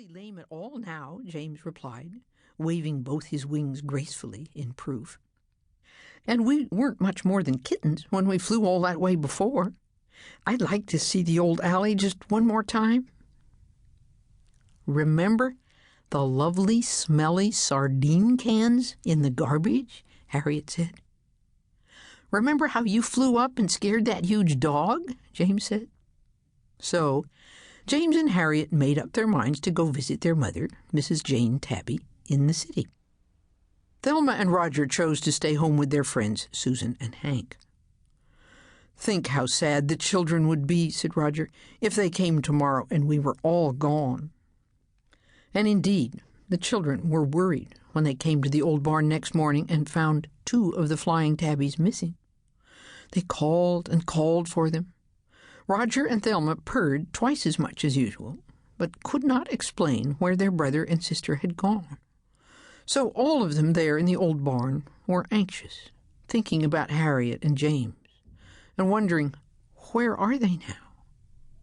hardly lame at all now, James replied, waving both his wings gracefully in proof. And we weren't much more than kittens when we flew all that way before. I'd like to see the old alley just one more time. Remember the lovely, smelly sardine cans in the garbage? Harriet said. Remember how you flew up and scared that huge dog? James said. So James and Harriet made up their minds to go visit their mother, Mrs. Jane Tabby, in the city. Thelma and Roger chose to stay home with their friends, Susan and Hank. Think how sad the children would be, said Roger, if they came tomorrow and we were all gone. And indeed, the children were worried when they came to the old barn next morning and found 2 of the flying tabbies missing. They called and called for them. Roger and Thelma purred twice as much as usual, but could not explain where their brother and sister had gone. So all of them there in the old barn were anxious, thinking about Harriet and James, and wondering, where are they now?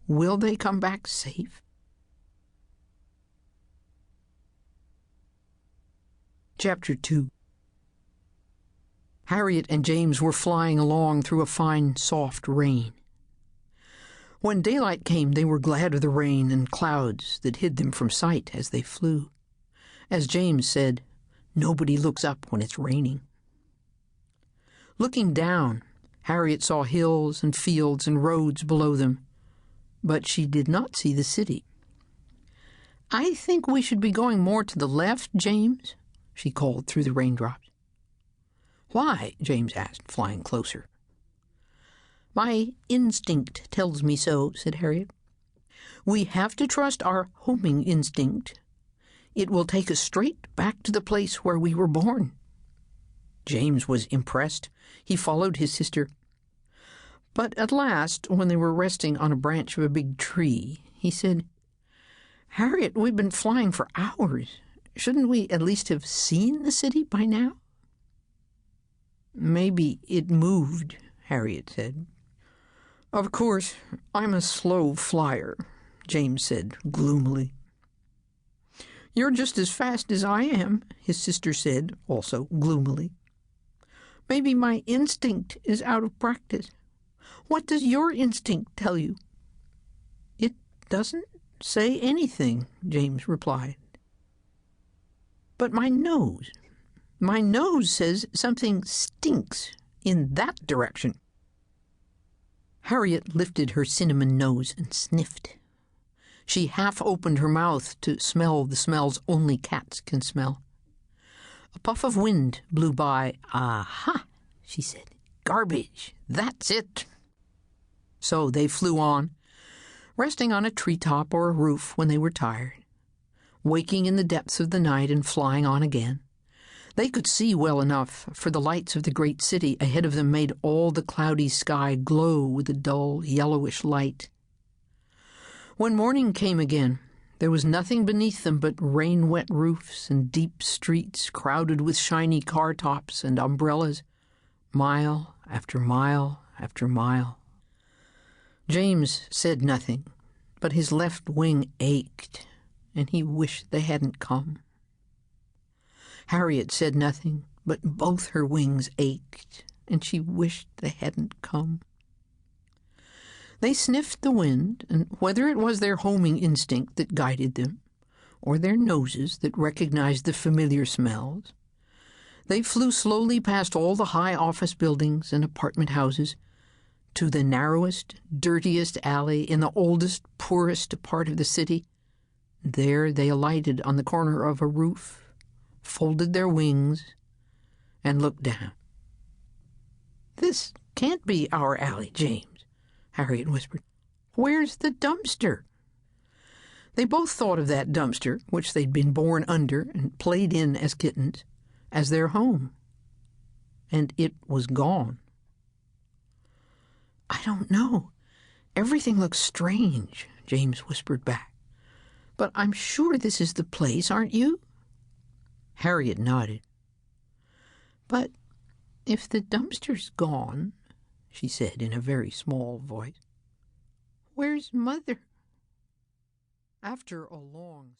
Will they come back safe? Chapter 2. Harriet and James were flying along through a fine, soft rain. When daylight came, they were glad of the rain and clouds that hid them from sight as they flew. As James said, nobody looks up when it's raining. Looking down, Harriet saw hills and fields and roads below them, but she did not see the city. I think we should be going more to the left, James, she called through the raindrops. Why? James asked, flying closer. My instinct tells me so, said Harriet. We have to trust our homing instinct. It will take us straight back to the place where we were born. James was impressed. He followed his sister. But at last, when they were resting on a branch of a big tree, he said, Harriet, we've been flying for hours. Shouldn't we at least have seen the city by now? Maybe it moved, Harriet said. Of course, I'm a slow flyer, James said gloomily. You're just as fast as I am, his sister said, also gloomily. Maybe my instinct is out of practice. What does your instinct tell you? It doesn't say anything, James replied. But my nose says something stinks in that direction. Harriet lifted her cinnamon nose and sniffed. She half opened her mouth to smell the smells only cats can smell. A puff of wind blew by. Aha, she said. Garbage, that's it. So they flew on, resting on a treetop or a roof when they were tired, waking in the depths of the night and flying on again. They could see well enough, for the lights of the great city ahead of them made all the cloudy sky glow with a dull, yellowish light. When morning came again, there was nothing beneath them but rain-wet roofs and deep streets crowded with shiny car tops and umbrellas, mile after mile after mile. James said nothing, but his left wing ached, and he wished they hadn't come. Harriet said nothing, but both her wings ached, and she wished they hadn't come. They sniffed the wind, and whether it was their homing instinct that guided them, or their noses that recognized the familiar smells, they flew slowly past all the high office buildings and apartment houses to the narrowest, dirtiest alley in the oldest, poorest part of the city. There they alighted on the corner of a roof, folded their wings, and looked down. This can't be our alley, James, Harriet whispered. Where's the dumpster? They both thought of that dumpster, which they'd been born under and played in as kittens, as their home. And it was gone. I don't know. Everything looks strange, James whispered back. But I'm sure this is the place, aren't you? Harriet nodded. But if the dumpster's gone, she said in a very small voice, where's Mother? After a long